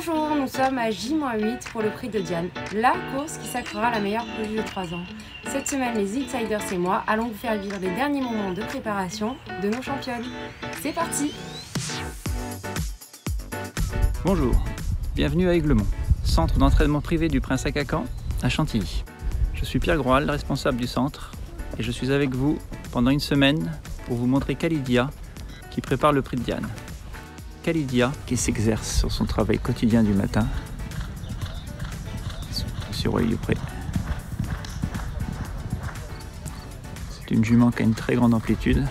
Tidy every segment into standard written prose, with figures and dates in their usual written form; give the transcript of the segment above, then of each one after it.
Bonjour, nous sommes à J-8 pour le prix de Diane, la course qui sacrera la meilleure pouliche de 3 ans. Cette semaine, les Insiders et moi allons vous faire vivre les derniers moments de préparation de nos championnes. C'est parti! Bonjour, bienvenue à Aiglemont, centre d'entraînement privé du Prince à Caen à Chantilly. Je suis Pierre Groal, responsable du centre, et je suis avec vous pendant une semaine pour vous montrer Khalidia qui prépare le prix de Diane. Khalidia qui s'exerce sur son travail quotidien du matin. Surveillez près. C'est une jument qui a une très grande amplitude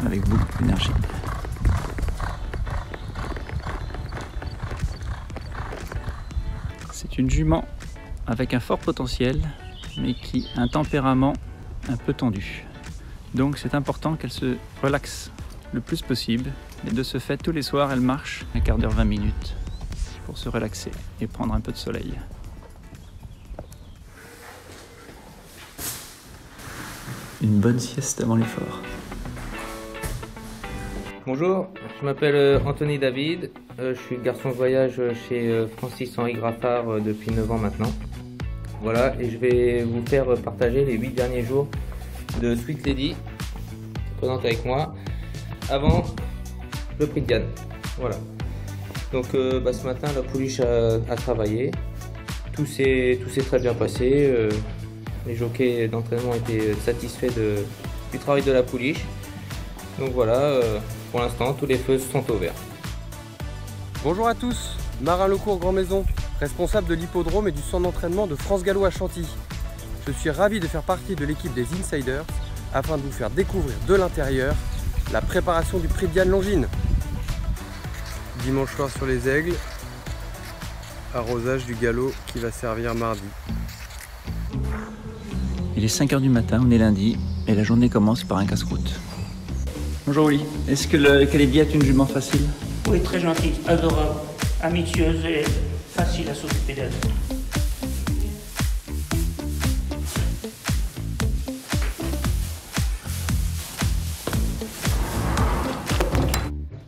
avec beaucoup d'énergie. C'est une jument avec un fort potentiel mais qui a un tempérament un peu tendu. Donc c'est important qu'elle se relaxe le plus possible. Et de ce fait, tous les soirs, elle marche un quart d'heure, 20 minutes pour se relaxer et prendre un peu de soleil. Une bonne sieste avant l'effort. Bonjour, je m'appelle Anthony David. Je suis garçon de voyage chez Francis-Henri Graffard depuis 9 ans maintenant. Voilà, et je vais vous faire partager les 8 derniers jours de Sweet Lady, présente avec moi, avant le prix de Diane. Voilà. Donc ce matin, la pouliche a travaillé. Tout s'est très bien passé. Les jockeys d'entraînement étaient satisfaits du travail de la pouliche. Donc voilà, pour l'instant, tous les feux sont au vert. Bonjour à tous, Marin Lecourt Grand Maison, responsable de l'hippodrome et du centre d'entraînement de France Gallo à Chantilly. Je suis ravi de faire partie de l'équipe des Insiders afin de vous faire découvrir de l'intérieur la préparation du prix de Diane Longines. Dimanche soir sur les Aigles, arrosage du galop qui va servir mardi. Il est 5 h du matin, on est lundi, et la journée commence par un casse-croûte. Bonjour Oli, est-ce que le Khalidia est une jument facile? Oui, très gentille, adorable, amicieuse et facile à s'occuper d'elle.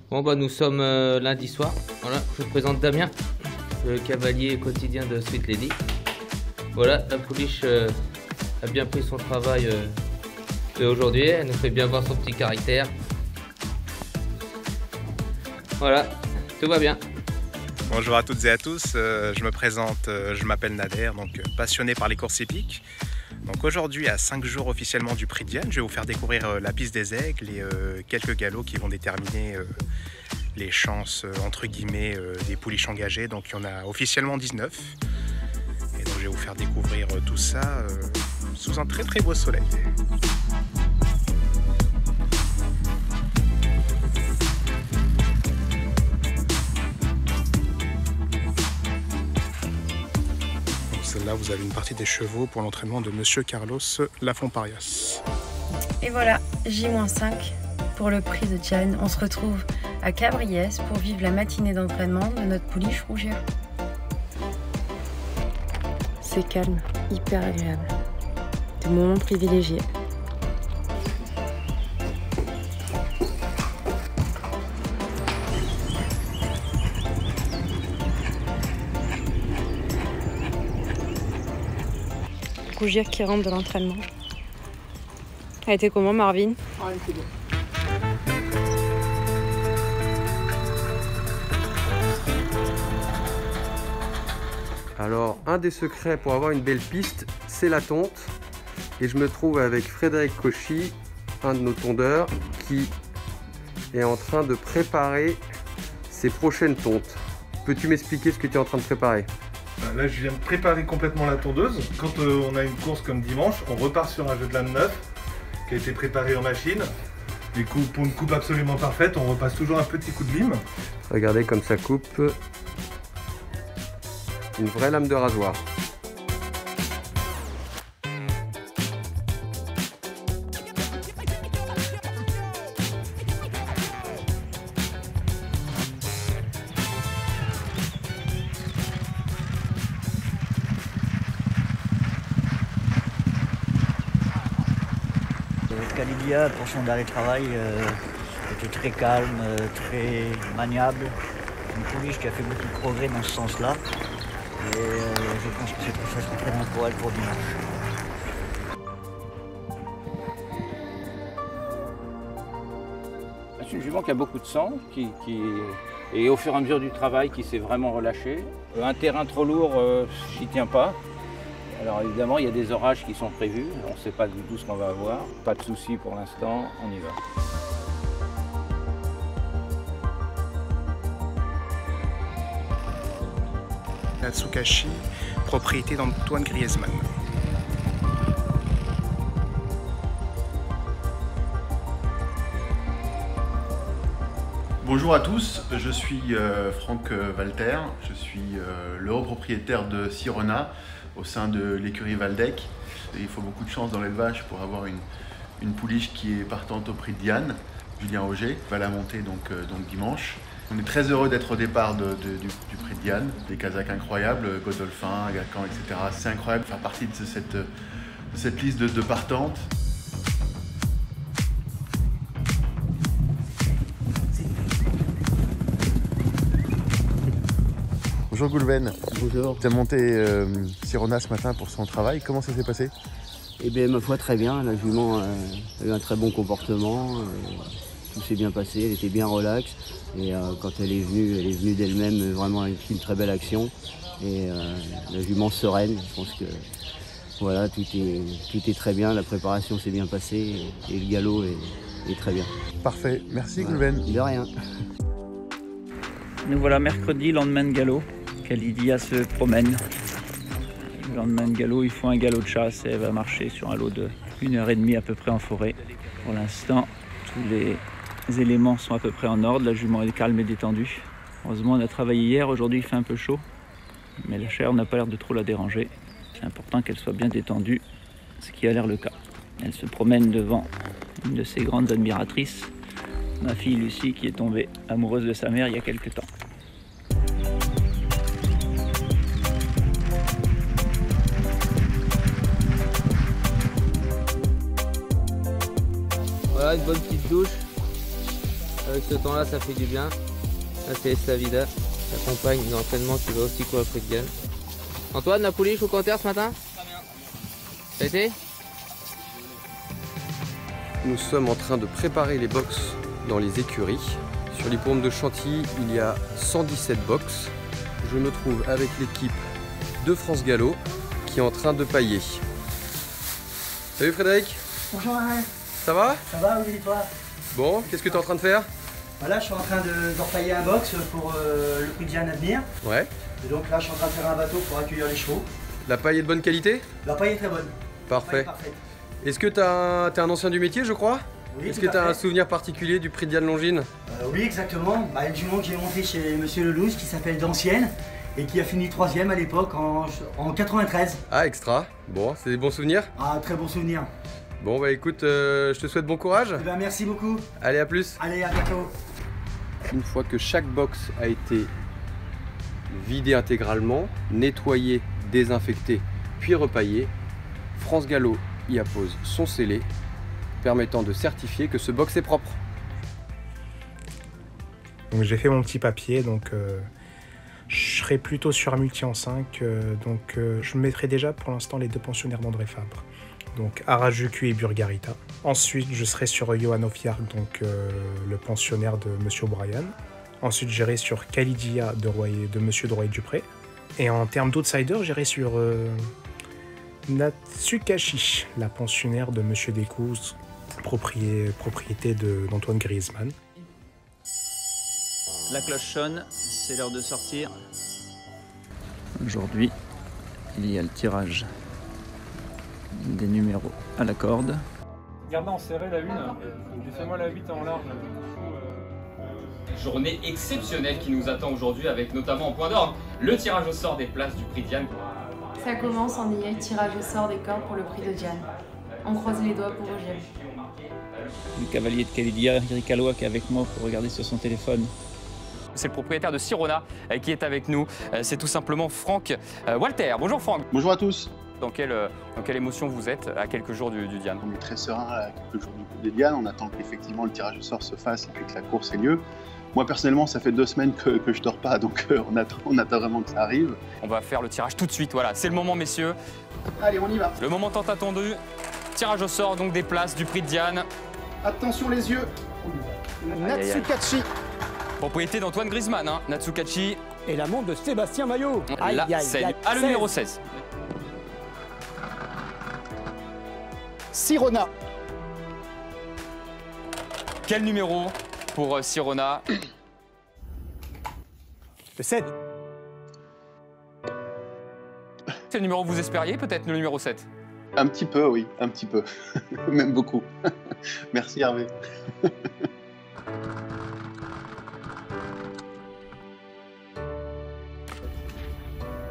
Bon nous sommes lundi soir. Voilà, je vous présente Damien, le cavalier quotidien de Sweet Lady. Voilà, la pouliche a bien pris son travail aujourd'hui. Elle nous fait bien voir son petit caractère. Voilà, tout va bien. Bonjour à toutes et à tous, je me présente, je m'appelle Nader, donc passionné par les courses hippiques. Donc aujourd'hui, à 5 jours officiellement du prix de Diane, je vais vous faire découvrir la piste des Aigles et quelques galops qui vont déterminer les chances entre guillemets des pouliches engagées. Donc il y en a officiellement 19. Et donc je vais vous faire découvrir tout ça sous un très très beau soleil. Là, vous avez une partie des chevaux pour l'entraînement de Monsieur Carlos Lafont-Parias. Et voilà, J-5 pour le prix de Diane. On se retrouve à Cabriès pour vivre la matinée d'entraînement de notre pouliche rougère. C'est calme, hyper agréable. Des moments privilégiés. Rougir qui rentre de l'entraînement. Elle était comment, Marvin? Elle était bien. Alors, un des secrets pour avoir une belle piste, c'est la tonte. Et je me trouve avec Frédéric Cauchy, un de nos tondeurs, qui est en train de préparer ses prochaines tontes. Peux-tu m'expliquer ce que tu es en train de préparer? Là, je viens de préparer complètement la tondeuse. Quand on a une course comme dimanche, on repart sur un jeu de lame neuf qui a été préparé en machine. Et pour une coupe absolument parfaite, on repasse toujours un petit coup de lime. Regardez comme ça coupe. Une vraie lame de rasoir. Khalidia, pour son dernier travail, était très calme, très maniable. Une pouliche qui a fait beaucoup de progrès dans ce sens-là. Et je pense que ça sera très bien pour elle pour dimanche. C'est une jument qui a beaucoup de sang, et au fur et à mesure du travail, qui s'est vraiment relâché. Un terrain trop lourd, j'y tiens pas. Alors évidemment, il y a des orages qui sont prévus. On ne sait pas du tout ce qu'on va avoir. Pas de souci pour l'instant, on y va. La Tsukashi, propriété d'Antoine Griezmann. Bonjour à tous, je suis Franck Walter, je suis le propriétaire de Sirona au sein de l'écurie Waldeck. Il faut beaucoup de chance dans l'élevage pour avoir une pouliche qui est partante au prix de Diane. Julien Auger va la monter donc dimanche. On est très heureux d'être au départ du prix de Diane. Des Kazakhs incroyables, Godolphin, Agacan, etc. C'est incroyable de faire partie de cette liste de partantes. Bonjour Goulven. Bonjour. Tu as monté Sirona ce matin pour son travail. Comment ça s'est passé? Eh bien, ma foi, très bien. La jument a eu un très bon comportement. Tout s'est bien passé. Elle était bien relaxe. Et quand elle est venue d'elle-même vraiment avec une très belle action. Et la jument sereine. Je pense que voilà, tout est très bien. La préparation s'est bien passée. Et le galop est très bien. Parfait. Merci voilà. Goulven. De rien. Nous voilà mercredi, lendemain de galop. Kalidia se promène. Le lendemain de galop, il faut un galop de chasse et elle va marcher sur un lot de 1h30 à peu près en forêt. Pour l'instant, tous les éléments sont à peu près en ordre. La jument est calme et détendue. Heureusement, on a travaillé hier. Aujourd'hui, il fait un peu chaud. Mais la chair n'a pas l'air de trop la déranger. C'est important qu'elle soit bien détendue, ce qui a l'air le cas. Elle se promène devant une de ses grandes admiratrices, ma fille Lucie, qui est tombée amoureuse de sa mère il y a quelques temps. Voilà, une bonne petite douche. Avec ce temps-là, ça fait du bien. Là, c'est Estavida, sa compagne d'entraînement qui va aussi courir le prix de Diane. Antoine, la pouliche au compteur ce matin? Très bien. Ça a été? Nous sommes en train de préparer les box dans les écuries. Sur l'hippodrome de Chantilly, il y a 117 box. Je me trouve avec l'équipe de France Gallo qui est en train de pailler. Salut Frédéric. Bonjour Alain. Ça va? Ça va, oui, toi? Bon, qu'est-ce que tu es en train de faire? Voilà, je suis en train de repailler un box pour le prix de Diane à venir. Ouais. Et donc là, je suis en train de faire un bateau pour accueillir les chevaux. La paille est de bonne qualité? La paille est très bonne. Parfait. Est-ce que tu es un ancien du métier, je crois? Oui. Est-ce que tu as un souvenir particulier du prix de Diane Longines? Oui, exactement. Une jument que j'ai montée chez Monsieur Lelouch qui s'appelle Dancienne et qui a fini 3e à l'époque en 93. Ah, extra. Bon, c'est des bons souvenirs? Ah, très bons souvenirs. Bon, bah écoute, je te souhaite bon courage. Eh ben, merci beaucoup. Allez, à plus. Allez, à bientôt. Une fois que chaque box a été vidé intégralement, nettoyé, désinfecté, puis repaillé, France Gallo y appose son scellé, permettant de certifier que ce box est propre. Donc j'ai fait mon petit papier, donc je serai plutôt sur un multi en 5, donc je mettrai déjà pour l'instant les 2 pensionnaires d'André Fabre, donc Harajuku et Burgarita. Ensuite je serai sur Johan Ofiark, donc le pensionnaire de Monsieur O'Brien. Ensuite j'irai sur Kalidia de Monsieur Droit-Dupré. Et en termes d'outsider, j'irai sur Natsukashi, la pensionnaire de Monsieur Descouz, propriété d'Antoine Griezmann. La cloche sonne, c'est l'heure de sortir. Aujourd'hui, il y a le tirage des numéros à la corde. Gardez en serré la 1, laissez-moi la 8 en large. Journée exceptionnelle qui nous attend aujourd'hui avec notamment en point d'orgue le tirage au sort des places du prix de Diane. Ça commence en ayant tirage au sort des cordes pour le prix de Diane. On croise les doigts pour Roger. Le cavalier de Kalidia, Eric Aloua, qui est avec moi pour regarder sur son téléphone. C'est le propriétaire de Sirona qui est avec nous. C'est tout simplement Franck Walter. Bonjour Franck. Bonjour à tous. Dans quelle émotion vous êtes à quelques jours du Diane? On est très serein à quelques jours du Diane, on attend qu'effectivement le tirage au sort se fasse et puis que la course ait lieu. Moi personnellement, ça fait 2 semaines que je dors pas, donc on attend vraiment que ça arrive. On va faire le tirage tout de suite, voilà, c'est le moment messieurs. Allez, on y va. Le moment tant attendu, tirage au sort donc des places du prix de Diane. Attention les yeux. Natsukachi. Propriété d'Antoine Griezmann, hein. Natsukachi. Et la montre de Sébastien Maillot. Le numéro 16. Sirona. Quel numéro pour Sirona? Le 7. C'est le numéro que vous espériez, peut-être le numéro 7? Un petit peu, oui, un petit peu. Même beaucoup. Merci Hervé.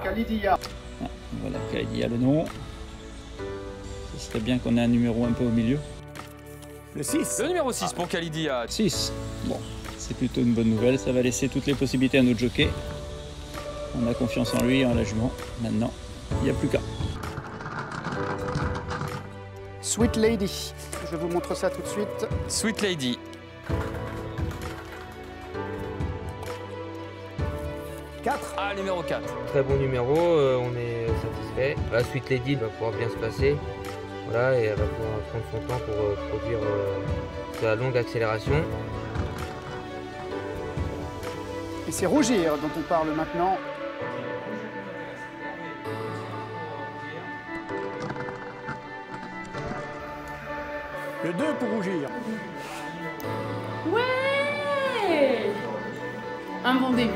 Khalidia. Voilà, Khalidia le nom. Ce serait bien qu'on ait un numéro un peu au milieu. Le 6. Le numéro 6 pour Khalidia. 6. Bon, c'est plutôt une bonne nouvelle. Ça va laisser toutes les possibilités à notre jockey. On a confiance en lui et en la jument. Maintenant, il n'y a plus qu'à. Sweet Lady. Je vous montre ça tout de suite. Sweet Lady. 4. Ah, numéro 4. Très bon numéro, on est satisfait. La Sweet Lady va pouvoir bien se passer. Voilà, et elle va pouvoir prendre son temps pour produire sa longue accélération. Et c'est Rougir dont on parle maintenant. Le 2 pour Rougir. Ouais! Un bon début.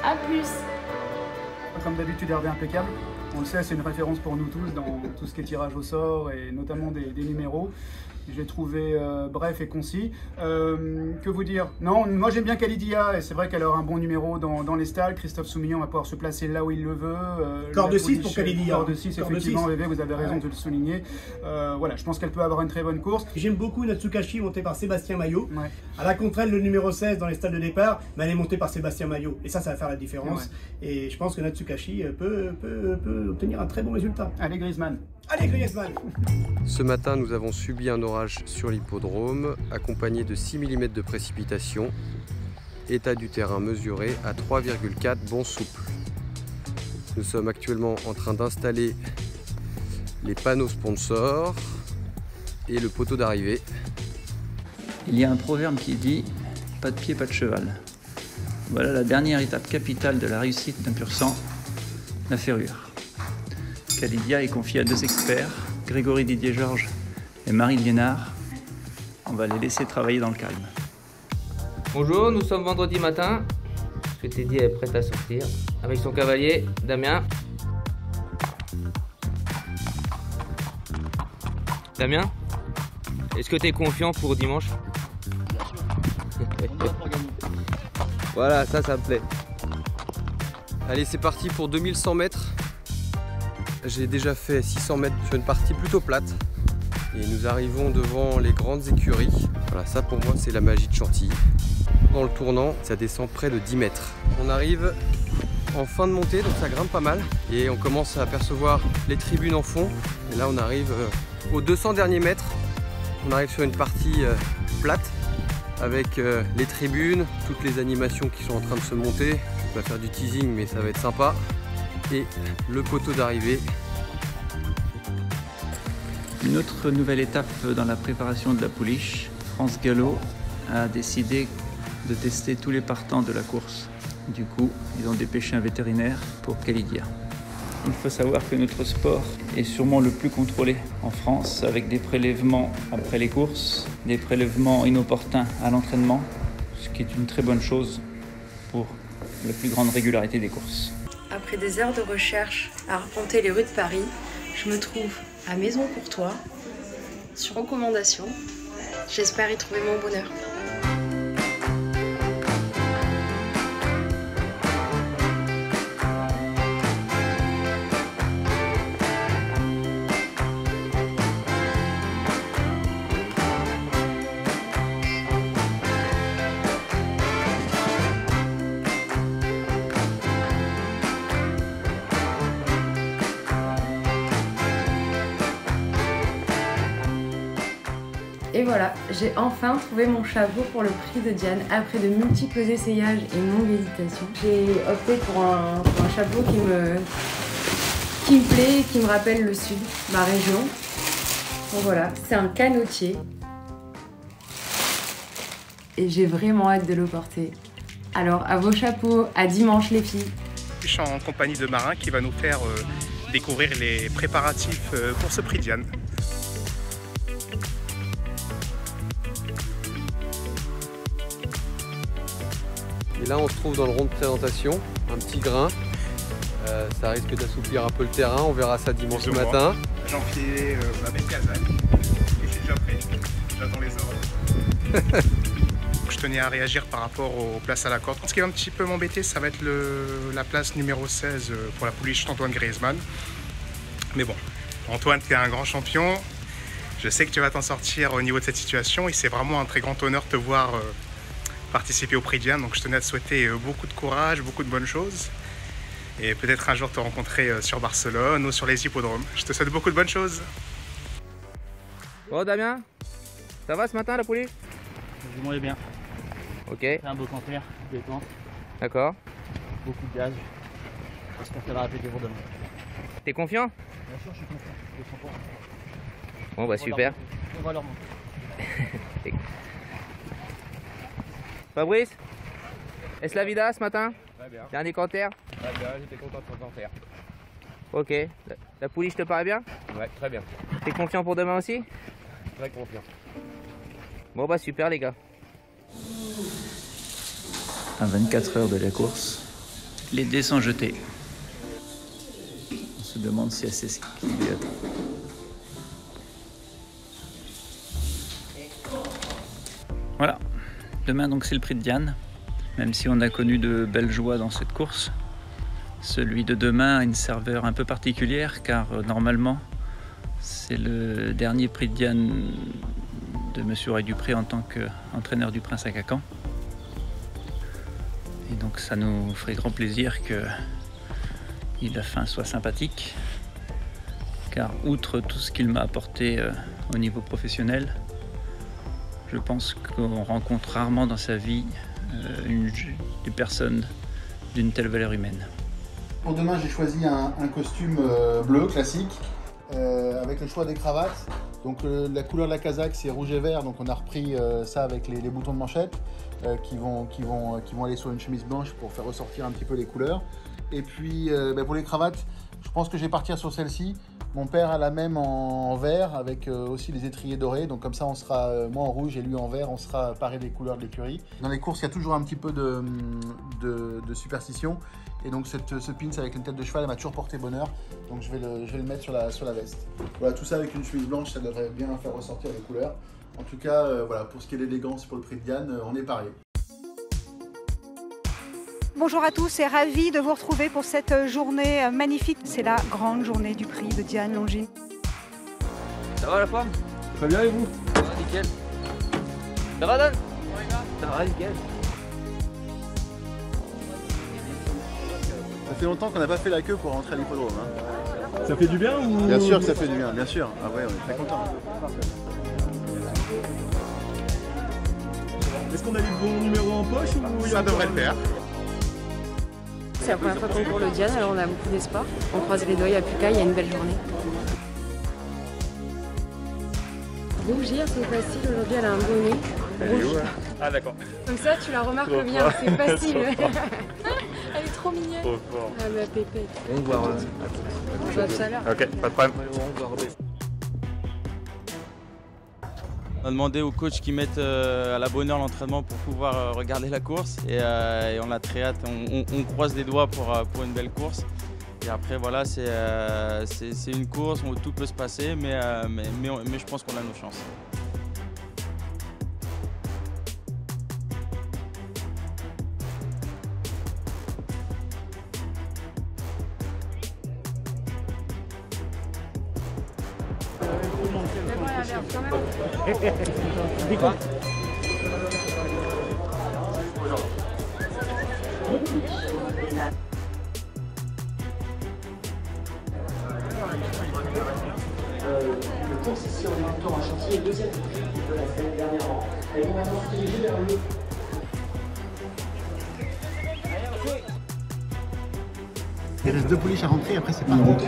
À plus. Comme d'habitude, Hervé impeccable. On le sait, c'est une référence pour nous tous dans tout ce qui est tirage au sort et notamment des numéros. Je l'ai trouvé bref et concis. Que vous dire? Non, moi j'aime bien Khalidia et c'est vrai qu'elle aura un bon numéro dans les stalles. Christophe Soumillon va pouvoir se placer là où il le veut. Corps de 6 pour Khalidia. Corps de 6, effectivement, Hervé, vous avez raison de le souligner. Voilà, je pense qu'elle peut avoir une très bonne course. J'aime beaucoup Natsukachi montée par Sébastien Maillot. Ouais. À la contre elle, le numéro 16 dans les stalles de départ, mais elle est montée par Sébastien Maillot. Et ça va faire la différence. Ouais. Et je pense que Natsukachi peut obtenir un très bon résultat. Allez Griezmann. Allez Griezmann. Ce matin, nous avons subi un orage sur l'hippodrome, accompagné de 6 mm de précipitation. État du terrain mesuré à 3,4 bon souple. Nous sommes actuellement en train d'installer les panneaux sponsors et le poteau d'arrivée. Il y a un proverbe qui dit « pas de pied, pas de cheval ». Voilà la dernière étape capitale de la réussite d'un pur sang, la ferrure. Khalidia est confiée à 2 experts, Grégory Didier-Georges et Marie Liénard. On va les laisser travailler dans le calme. Bonjour, nous sommes vendredi matin. Je t'ai dit, elle est prête à sortir. Avec son cavalier, Damien. Damien, est-ce que tu es confiant pour dimanche? Voilà, ça me plaît. Allez, c'est parti pour 2100 mètres. J'ai déjà fait 600 mètres sur une partie plutôt plate. Et nous arrivons devant les grandes écuries. Voilà, ça pour moi c'est la magie de Chantilly. Dans le tournant, ça descend près de 10 mètres. On arrive en fin de montée, donc ça grimpe pas mal. Et on commence à apercevoir les tribunes en fond. Et là on arrive aux 200 derniers mètres. On arrive sur une partie plate avec les tribunes, toutes les animations qui sont en train de se monter. Je vais pas faire du teasing mais ça va être sympa. Et le poteau d'arrivée. Une autre nouvelle étape dans la préparation de la pouliche. France Gallo a décidé de tester tous les partants de la course. Du coup, ils ont dépêché un vétérinaire pour Khalidia. Il faut savoir que notre sport est sûrement le plus contrôlé en France, avec des prélèvements après les courses, des prélèvements inopportuns à l'entraînement, ce qui est une très bonne chose pour la plus grande régularité des courses. Après des heures de recherche à arpenter les rues de Paris, je me trouve à Maison Courtois, sur recommandation. J'espère y trouver mon bonheur. Et voilà, j'ai enfin trouvé mon chapeau pour le prix de Diane après de multiples essayages et une longue hésitation. J'ai opté pour un chapeau qui me plaît et qui me rappelle le sud, ma région. Donc voilà, c'est un canotier. Et j'ai vraiment hâte de le porter. Alors à vos chapeaux, à dimanche les filles. Je suis en compagnie de Marin qui va nous faire découvrir les préparatifs pour ce prix Diane. Et là on se trouve dans le rond de présentation, un petit grain. Ça risque d'assouplir un peu le terrain, on verra ça dimanche matin. J'enfile ma belle Kazakh et je suis déjà prêt, j'attends les ordres. Je tenais à réagir par rapport aux places à la corde. Ce qui va un petit peu m'embêter, ça va être la place numéro 16 pour la pouliche Antoine Griezmann. Mais bon, Antoine, tu es un grand champion. Je sais que tu vas t'en sortir au niveau de cette situation et c'est vraiment un très grand honneur de te voir participer au prix Diane. Donc je tenais à te souhaiter beaucoup de courage, beaucoup de bonnes choses. Et peut-être un jour te rencontrer sur Barcelone ou sur les hippodromes. Je te souhaite beaucoup de bonnes choses. Bon Damien, ça va ce matin la pouliche? Du moins bien. Ok. C'est un beau conteneur, détente. D'accord. Beaucoup de gaz. J'espère qu'elle va répéter pour demain. T'es confiant? Bien sûr, je suis confiant. Je suis confiant. Bon bah super. On va leur montrer. Fabrice, est-ce la vida ce matin? Très bien. Dernier canter? Très bien, j'étais content de ton canter. Ok. La pouliche te paraît bien? Ouais, très bien. T'es confiant pour demain aussi? Très confiant. Bon bah super les gars. À 24 heures de la course, les dés sont jetés. On se demande si elle sait ce qui lui attend. Voilà, demain donc c'est le prix de Diane. Même si on a connu de belles joies dans cette course, celui de demain a une saveur un peu particulière car normalement c'est le dernier prix de Diane de Monsieur Ray Dupré en tant qu'entraîneur du Prince à Cacan. Et donc ça nous ferait grand plaisir que la fin soit sympathique, car outre tout ce qu'il m'a apporté au niveau professionnel, je pense qu'on rencontre rarement dans sa vie des personnes d'une telle valeur humaine. Pour demain, j'ai choisi un costume bleu classique avec le choix des cravates. Donc la couleur de la casaque c'est rouge et vert, donc on a repris ça avec les boutons de manchette qui vont aller sur une chemise blanche pour faire ressortir un petit peu les couleurs. Et puis pour les cravates, je pense que je vais partir sur celle-ci. Mon père a la même en vert avec aussi les étriers dorés, donc comme ça on sera, moi en rouge et lui en vert, on sera paré des couleurs de l'écurie. Dans les courses il y a toujours un petit peu de superstition, et donc ce pins avec une tête de cheval elle m'a toujours porté bonheur, donc je vais le mettre sur la veste. Voilà, tout ça avec une chemise blanche, ça devrait bien faire ressortir les couleurs. En tout cas, voilà, pour ce qui est de l'élégance pour le prix de Diane, on est paré. Bonjour à tous et ravi de vous retrouver pour cette journée magnifique. C'est la grande journée du prix de Diane Longines. Ça va la forme? Très bien et vous? Ça va nickel. Ça va Dan? Ça va nickel. Ça fait longtemps qu'on n'a pas fait la queue pour rentrer à l'hippodrome. Hein. Ça fait du bien ou? Bien sûr que ça fait du bien, bien sûr. Ah ouais, on est très contents. Est-ce qu'on a les bons numéros en poche ou ça devrait le faire? C'est la première fois qu'on court le Diane, alors on a beaucoup d'espoir. On croise les doigts, il n'y a plus qu'à, il y a une belle journée. Rougir, c'est facile. Aujourd'hui, elle a un bonnet rouge. Ah d'accord. Comme ça, tu la remarques bien, c'est facile. Elle est trop mignonne. Trop fort. Ah bah pépette. On va voir. On va tout à l'heure. Ok, pas de problème. On a demandé aux coachs qu'ils mettent à la bonne heure l'entraînement pour pouvoir regarder la course et on a très hâte, on croise les doigts pour une belle course. Et après voilà, c'est une course où tout peut se passer, mais je pense qu'on a nos chances. course ici en débutant à Chantilly et deuxième du prix de la semaine dernièrement. Elles vont maintenant se diriger vers le... Il reste 2 pouliches à rentrer, après c'est parti.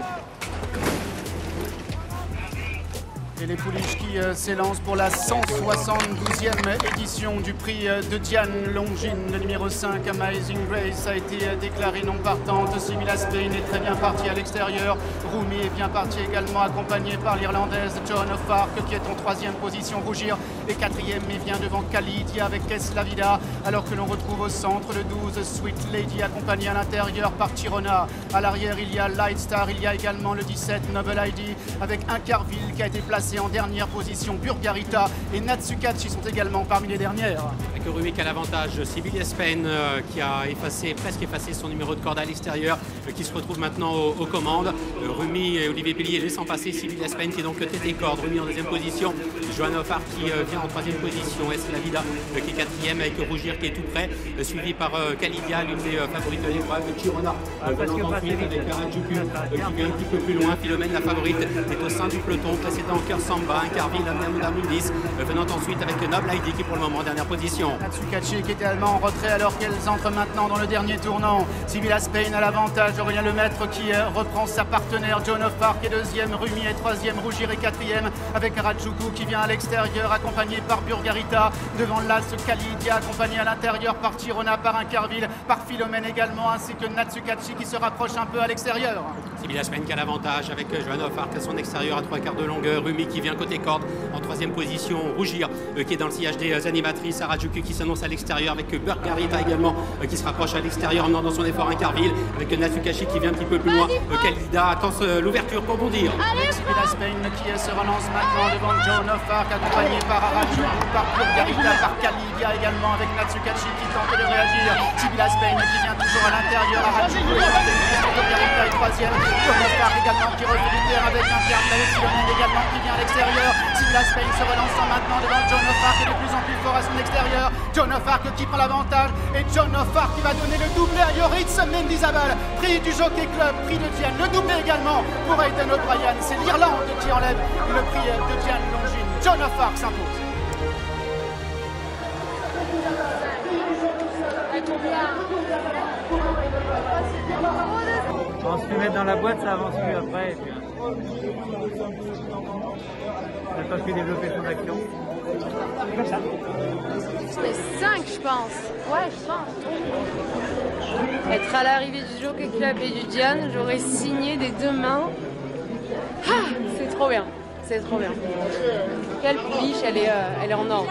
Et les pouliches qui s'élancent pour la 172e édition du prix de Diane Longines. Le numéro 5, Amazing Grace, a été déclarée non partante. Sybilla Spain est très bien partie à l'extérieur. Rumi est bien partie également, accompagnée par l'Irlandaise Joan of Arc, qui est en 3e position. Rougir est 4e, mais vient devant Khalidia avec Kesla Vida. Alors que l'on retrouve au centre le 12, Sweet Lady, accompagnée à l'intérieur par Tirona. À l'arrière, il y a Lightstar, il y a également le 17, Noble ID, avec un Carville qui a été placé en dernière position. Burgarita et Natsukachi sont également parmi les dernières. Avec Rumi qui a l'avantage, Sybilla Spain qui a presque effacé son numéro de corde à l'extérieur, qui se retrouve maintenant aux commandes. Rumi et Olivier Pellier laissant passer Sybilla Spain qui est donc tête et corde. Rumi en 2e position, Joan of Arc qui vient en 3e position, Esla Vida qui est 4e avec Rougir qui est tout près, suivi par Khalidia, l'une des favorites de l'épreuve, Chirona venant ensuite avec Harajuku qui vient un petit peu plus loin. Philomène, la favorite, est au sein du peloton, précédent en cœur Samba, un Carville, un Mundis, venant ensuite avec Noble ID qui pour le moment en dernière position. Natsukachi qui était allemand en retrait alors qu'elles entrent maintenant dans le dernier tournant. Sybilla Spain à l'avantage, Aurélien Lemaître qui reprend sa partenaire, Joan of Arc est 2e, Rumi est 3e, Rougir est 4e, avec Harajuku qui vient à l'extérieur accompagné par Burgarita, devant l'As Khalidia accompagné à l'intérieur par Tirona, par un Carville, par Philomène également, ainsi que Natsukachi qui se rapproche un peu à l'extérieur. Sybilla Spain qui a l'avantage avec Joan of Arc à son extérieur à 3/4 de longueur, Rumi qui vient côté corde en 3e position, Rougir qui est dans le sillage des animatrices, Harajuku qui s'annonce à l'extérieur avec Burgarita également qui se rapproche à l'extérieur en menant dans son effort un Carville, avec Natsukachi qui vient un petit peu plus loin, Khalidia attend l'ouverture pour bondir. Sybilla Spain qui se relance maintenant devant Joan of Arc accompagné par Harajuku, par Burgarita, par Khalidia également avec Natsukachi qui tente de réagir. Sybilla Spain qui vient toujours à l'intérieur, Harajuku Burgarita est 3e, Joan of Arc également qui refait du terrain avec un Carville, avec Philomène également qui vient à l'extérieur. Sybilla Spain se relançant maintenant devant Joan of Arc et de plus en plus fort à son extérieur. Joan of Arc qui prend l'avantage et Joan of Arc qui va donner le doublé à Yoritz Mendizabal, prix du Jockey Club, prix de Diane, le doublé également pour Aidan O'Brien. C'est l'Irlande qui enlève le prix de Diane Longines. Joan of Arc s'impose. On se fait mettre dans la boîte, ça avance plus après. Elle n'a pas pu développer son action. Comme ça. C'était 5, je pense. Ouais, je pense. Être à l'arrivée du Jockey Club et du Diane, j'aurais signé des 2 mains. Ah, c'est trop bien. C'est trop bien. Quelle pouliche, elle est en or.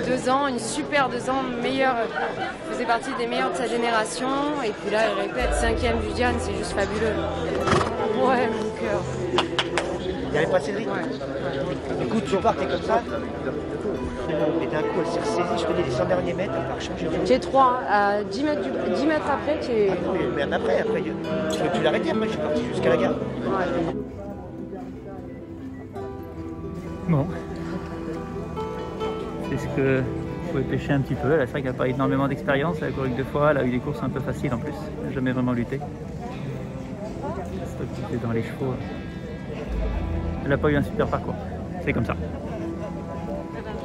2 ans, une super 2 ans, meilleure. Faisait partie des meilleurs de sa génération. Et puis là, elle répète 5e du Diane, c'est juste fabuleux. Ouais, mon cœur. Il avait passé le rythme. Écoute, tu partais comme ça. Et d'un coup, elle s'est ressaisie, je faisais les 100 derniers mètres, elle a rechangé. Tu es 3, à 10 mètres après, tu es... Mais après, tu l'arrêtais, après je suis parti jusqu'à la gare. Ouais. Bon. C'est ce que vous pouvez pêcher un petit peu. C'est vrai qu'elle n'a pas énormément d'expérience, elle a couru que 2 fois, elle a eu des courses un peu faciles en plus. Elle n'a jamais vraiment lutté. C'est dans les chevaux. Elle n'a pas eu un super parcours. C'est comme ça.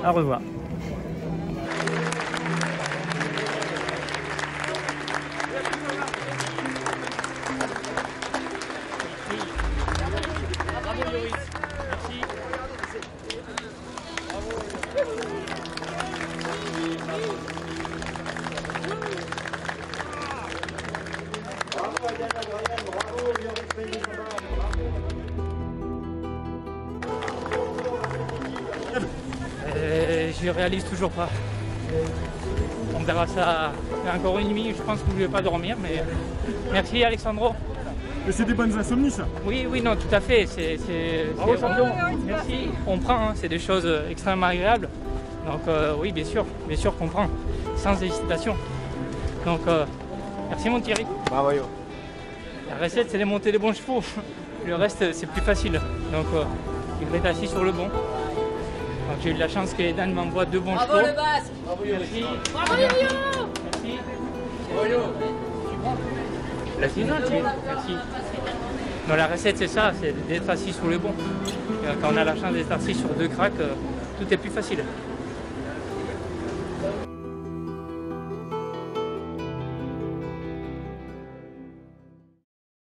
Au revoir. Je ne réalise toujours pas. On verra ça encore une nuit, je pense que je ne vais pas dormir, mais merci Alexandro. Mais c'est des bonnes insomnies ça. Oui, non, tout à fait. Bravo champion. Merci, on prend, c'est des choses extrêmement agréables. Donc oui, bien sûr qu'on prend, sans hésitation. Donc merci mon Thierry. Bravo yo. La recette c'est de monter les bons chevaux, le reste c'est plus facile. Donc il va être assis sur le bon. Donc j'ai eu de la chance que Dan m'envoie 2 bons chevaux. Bravo le basque. Merci. Bravo Yo-Yo. Merci. Bravo Yo. La saison, merci. Donc la recette c'est ça, c'est d'être assis sur le bon. Quand on a la chance d'être assis sur 2 cracks, tout est plus facile.